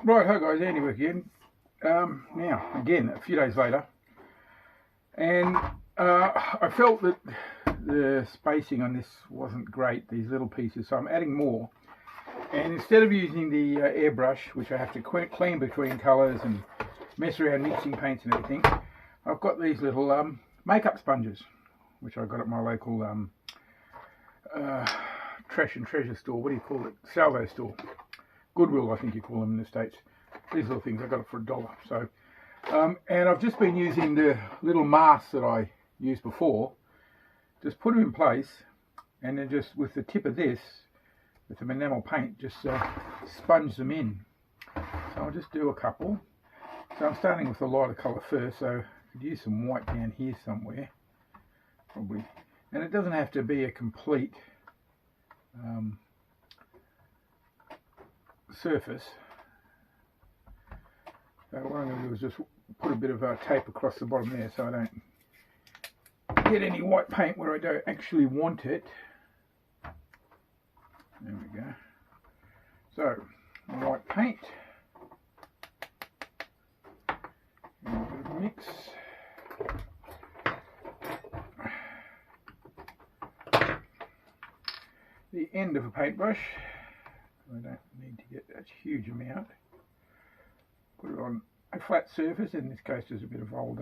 Right, hi guys, Andy back again. Now, again, a few days later, and I felt that the spacing on this wasn't great, these little pieces, so I'm adding more. And instead of using the airbrush, which I have to clean between colours and mess around mixing paints and everything, I've got these little makeup sponges, which I got at my local trash and treasure store. What do you call it? Salvo store. Goodwill, I think you call them in the States. These little things, I got it for $1. So, and I've just been using the little masks that I used before. Just put them in place, and then just with the tip of this, with some enamel paint, just sponge them in. So I'll just do a couple. So I'm starting with the lighter colour first, so I could use some white down here somewhere, probably. And it doesn't have to be a complete surface. So what I'm going to do is just put a bit of tape across the bottom there so I don't get any white paint where I don't actually want it. There we go. So, white paint. And a bit of a mix. The end of a paintbrush. I don't need to get that huge amount. Put it on a flat surface. In this case, there's a bit of old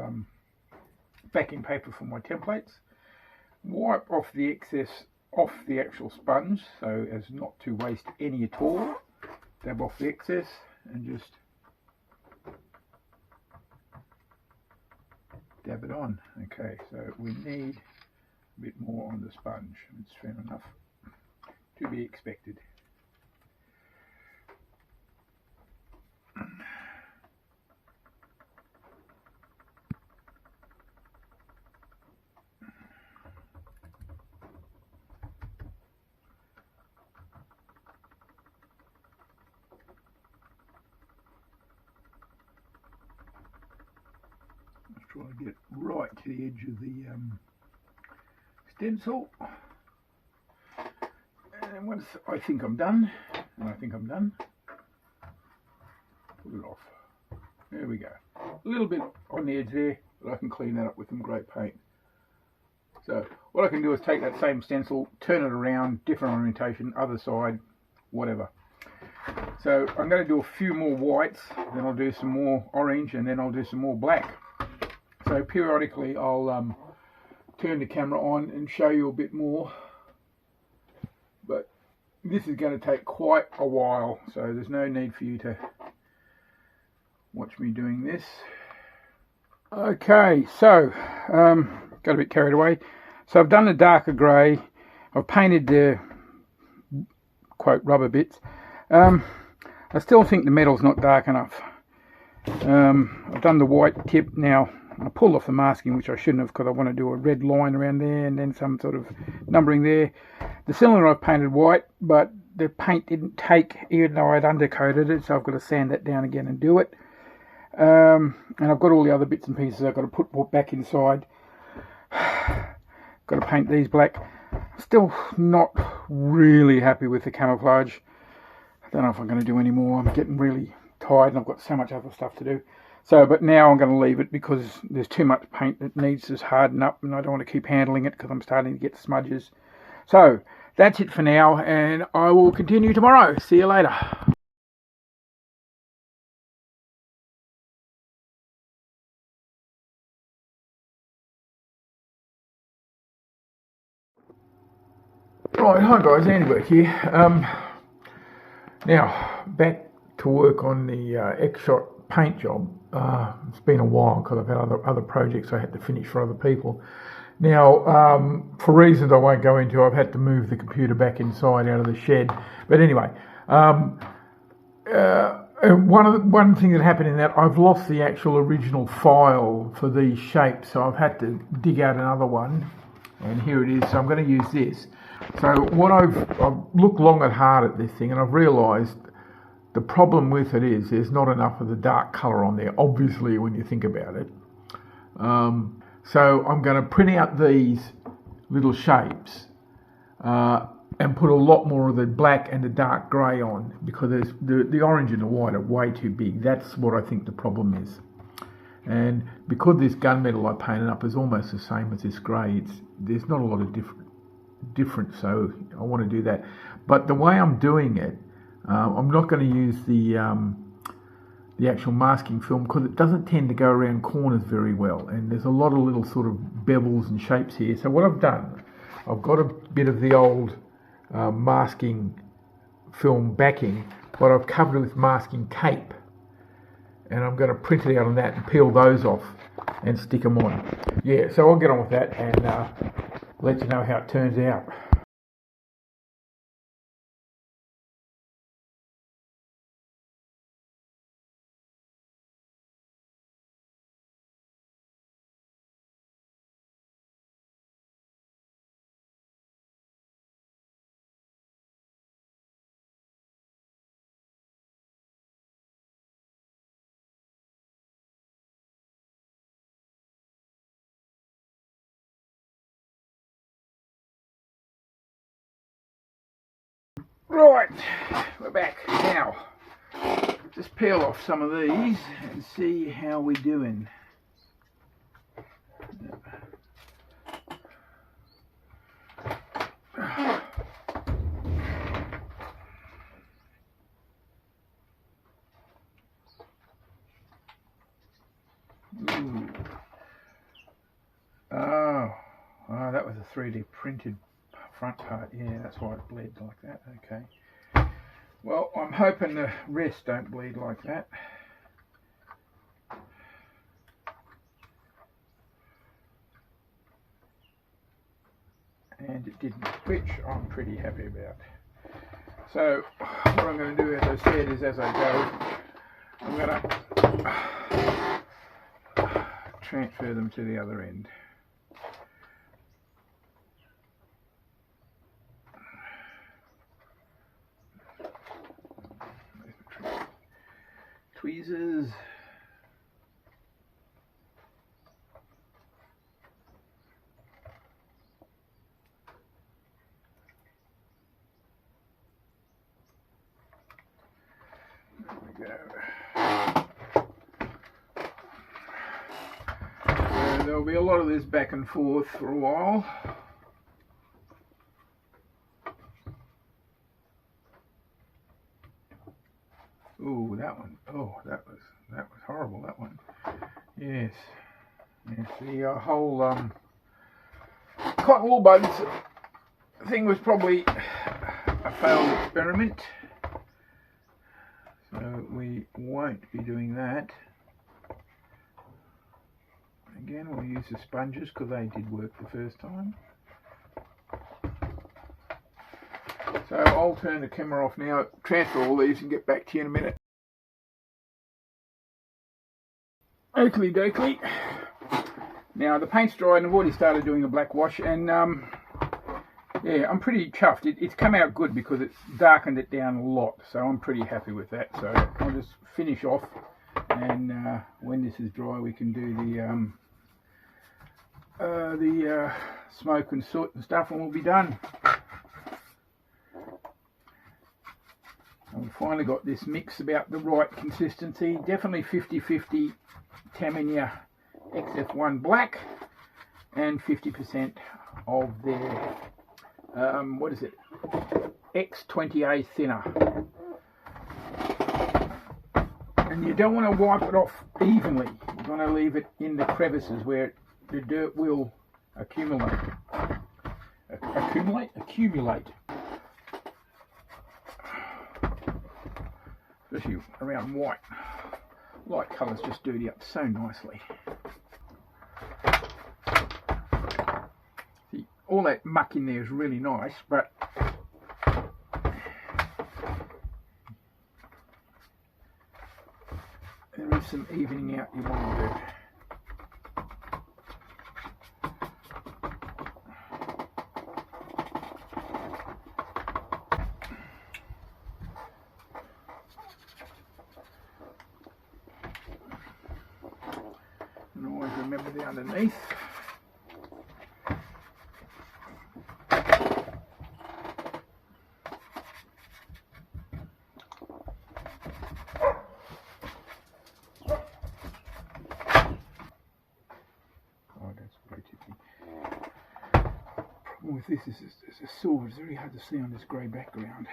backing paper from my templates. Wipe off the excess off the actual sponge, so as not to waste any at all. Dab off the excess and just dab it on. Okay, so we need a bit more on the sponge. It's fair enough to be expected. Trying to get right to the edge of the stencil, and once I think I'm done, and I think I'm done, put it off. There we go. A little bit on the edge there, but I can clean that up with some great paint. So what I can do is take that same stencil, turn it around, different orientation, other side, whatever. So I'm going to do a few more whites, then I'll do some more orange, and then I'll do some more black. So periodically I'll turn the camera on and show you a bit more, but this is going to take quite a while, so there's no need for you to watch me doing this. Okay, so got a bit carried away. So I've done the darker grey, I've painted the quote rubber bits. I still think the metal's not dark enough. I've done the white tip now. I pulled off the masking, which I shouldn't have, because I want to do a red line around there and then some sort of numbering there. The cylinder I've painted white, but the paint didn't take, even though I'd undercoated it, so I've got to sand that down again and do it. And I've got all the other bits and pieces I've got to put back inside. Got to paint these black. Still not really happy with the camouflage. I don't know if I'm going to do any more. I'm getting really tired and I've got so much other stuff to do. So, but now I'm going to leave it because there's too much paint that needs to harden up and I don't want to keep handling it because I'm starting to get smudges. So, that's it for now and I will continue tomorrow. See you later. Right, hi guys, Andy back here. Now, back to work on the Xshot paint job. It's been a while because I've had other projects I had to finish for other people. Now, for reasons I won't go into, I've had to move the computer back inside out of the shed. But anyway, one thing that happened in that, I've lost the actual original file for these shapes, so I've had to dig out another one. And here it is, so I'm going to use this. So what I've looked long and hard at this thing, and I've realised the problem with it is there's not enough of the dark colour on there, obviously, when you think about it. So I'm going to print out these little shapes and put a lot more of the black and the dark grey on, because the orange and the white are way too big. That's what I think the problem is. And because this gunmetal I painted up is almost the same as this grey, there's not a lot of difference, so I want to do that. But the way I'm doing it, I'm not going to use the actual masking film, because it doesn't tend to go around corners very well, and there's a lot of little sort of bevels and shapes here. So what I've done, I've got a bit of the old masking film backing, but I've covered it with masking tape, and I'm going to print it out on that and peel those off and stick them on. Yeah, so I'll get on with that and let you know how it turns out. Right, we're back now. Just peel off some of these and see how we're doing. Oh, that was a 3D printed front part. Yeah, that's why it bled like that. Okay. Well, I'm hoping the rest don't bleed like that. And it didn't, which I'm pretty happy about. So what I'm going to do, as I said, is as I go, I'm going to transfer them to the other end. Tweezers. There we go. So there'll be a lot of this back and forth for a while. Ooh, that one. Oh, that was horrible, that one. Yes. Yes, the whole cotton wool buds thing was probably a failed experiment. So we won't be doing that. Again, we'll use the sponges because they did work the first time. So I'll turn the camera off now, transfer all these and get back to you in a minute. Oakley dokley. Now the paint's dried and I've already started doing the black wash, and yeah, I'm pretty chuffed. It's come out good because it's darkened it down a lot, so I'm pretty happy with that. So I'll just finish off, and when this is dry we can do the smoke and soot and stuff, and we'll be done. We've finally got this mix about the right consistency. Definitely 50-50 Tamiya XF1 black and 50% of their what is it, X20A thinner. And you don't want to wipe it off evenly. You want to leave it in the crevices where the dirt will accumulate. Accumulate. Especially around white. Light colours just dirty up so nicely. See, all that muck in there is really nice, but there is some evening out you want to do. And always remember the underneath. problem with this is it's a silver. It's very hard to see on this grey background.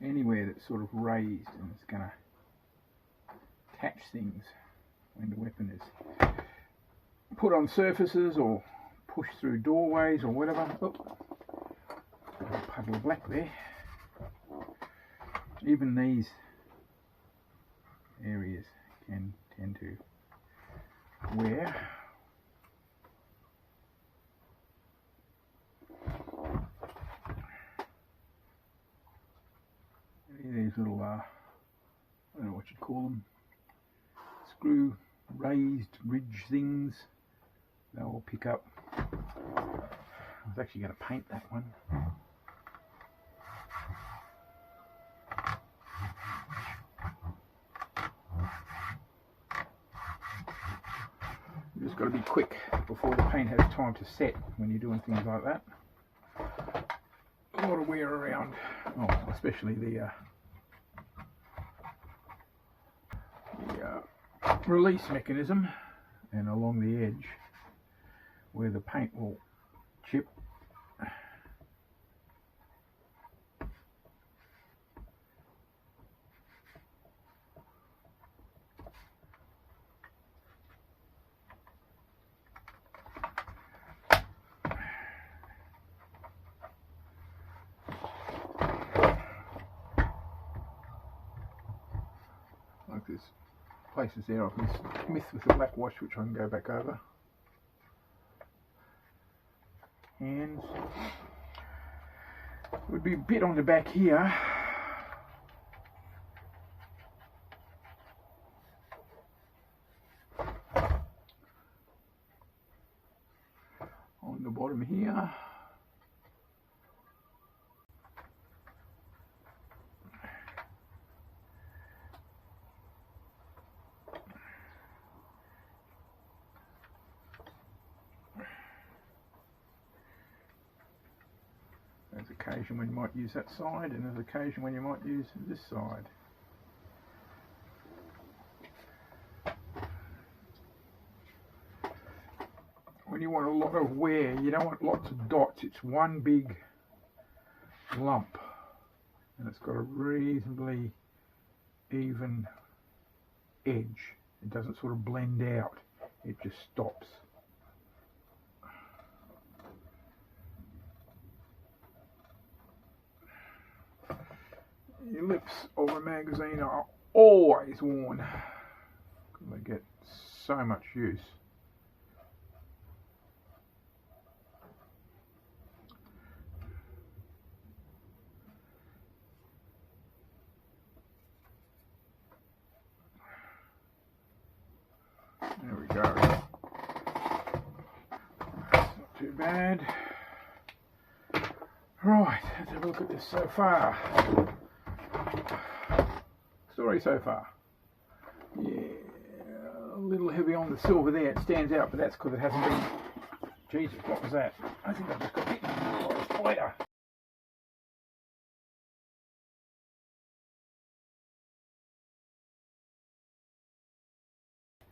Anywhere that's sort of raised and it's going to catch things when the weapon is put on surfaces or pushed through doorways or whatever. Oh, got a puddle of black there. Even these areas can tend to wear. These little, I don't know what you'd call them, screw raised ridge things, they'll all pick up. I was actually going to paint that one. You just got to be quick before the paint has time to set when you're doing things like that. A lot of wear around, especially the release mechanism and along the edge where the paint will chip. Like this. Places there I've missed with the black wash, which I can go back over. Hands. Would be a bit on the back here. On the bottom here. There's occasion when you might use that side, and there's occasion when you might use this side. When you want a lot of wear, you don't want lots of dots. It's one big lump, and it's got a reasonably even edge. It doesn't sort of blend out, it just stops. Your lips of a magazine are always worn because they get so much use. There we go. That's not too bad. Right, let's have a look at this so far. Story so far. Yeah, a little heavy on the silver there. It stands out, but that's because it hasn't been. Jesus, what was that? I think I just got hit by a spider.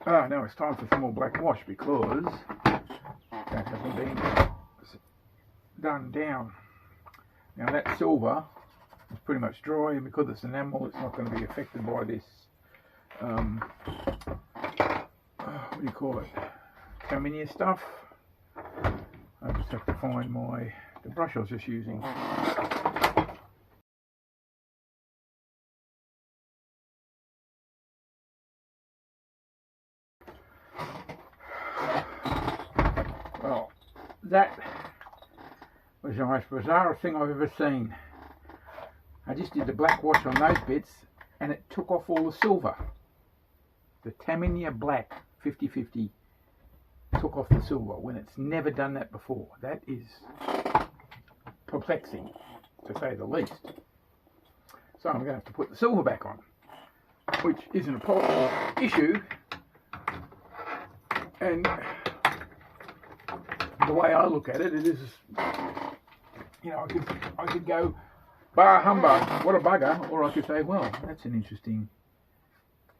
Ah, now it's time for some more black wash because that hasn't been done down. Now that silver is pretty much dry, and because it's enamel, it's not going to be affected by this, what do you call it, camo stuff. I just have to find the brush I was just using. Well, that was the most bizarre thing I've ever seen. I just did the black wash on those bits and it took off all the silver. The Tamiya black 50/50 took off the silver when it's never done that before. That is perplexing, to say the least. So I'm going to have to put the silver back on, which isn't a issue. And the way I look at it, it is, you know, I could go, bah humbug, what a bugger, or I could say, well, that's an interesting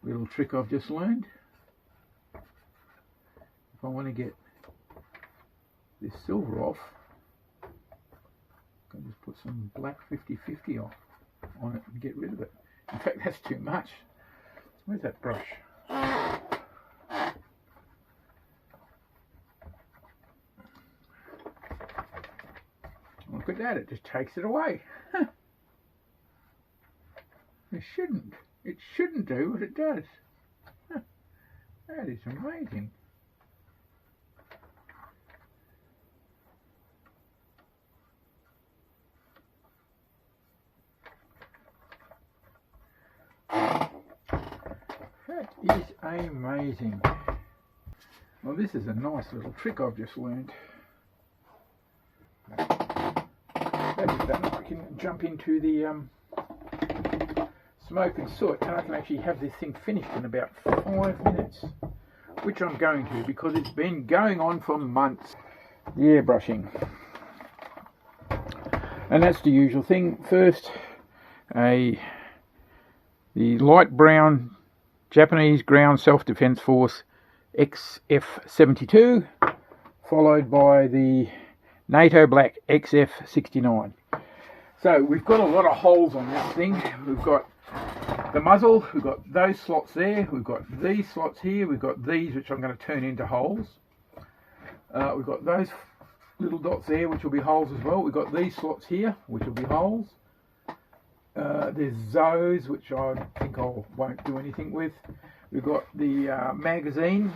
little trick I've just learned. If I want to get this silver off, I can just put some black 50/50 off on it and get rid of it. In fact, that's too much. Where's that brush? Look at that, it just takes it away. It shouldn't do what it does. That is amazing. That is amazing. Well, this is a nice little trick I've just learned. That is done. I can jump into the smoke and soot, and I can actually have this thing finished in about 5 minutes, which I'm going to, because it's been going on for months. The airbrushing, and that's the usual thing. First, the light brown Japanese Ground Self-Defense Force XF72, followed by the NATO Black XF69. So we've got a lot of holes on this thing. We've got the muzzle, we've got those slots there, we've got these slots here, we've got these which I'm going to turn into holes. We've got those little dots there which will be holes as well. We've got these slots here which will be holes. There's those which I think I won't do anything with. We've got the magazine,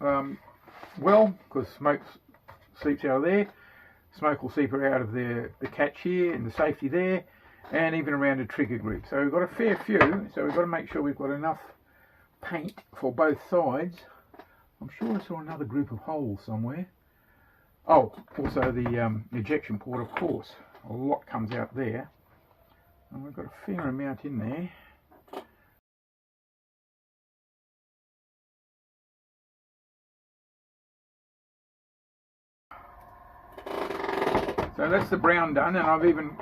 well, because smoke seeps out of there. Smoke will seep out of the catch here and the safety there, and even around the trigger grip. So we've got a fair few, so we've got to make sure we've got enough paint for both sides. I'm sure I saw another group of holes somewhere. Oh, also the ejection port, of course. A lot comes out there. And we've got a fair amount in there. So that's the brown done, and I've even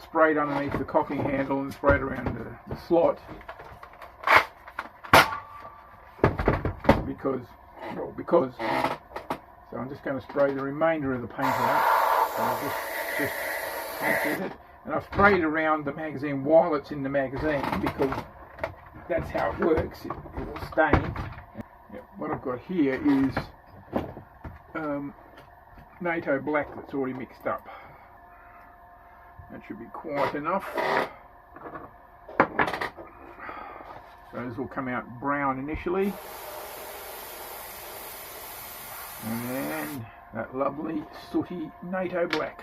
sprayed underneath the cocking handle and sprayed around the slot. Because, so I'm just going to spray the remainder of the paint out. So I'll just paint it. And I've sprayed around the magazine while it's in the magazine, because that's how it works. It will stain. What I've got here is NATO black that's already mixed up. That should be quite enough. So this will come out brown initially. And then that lovely sooty NATO black.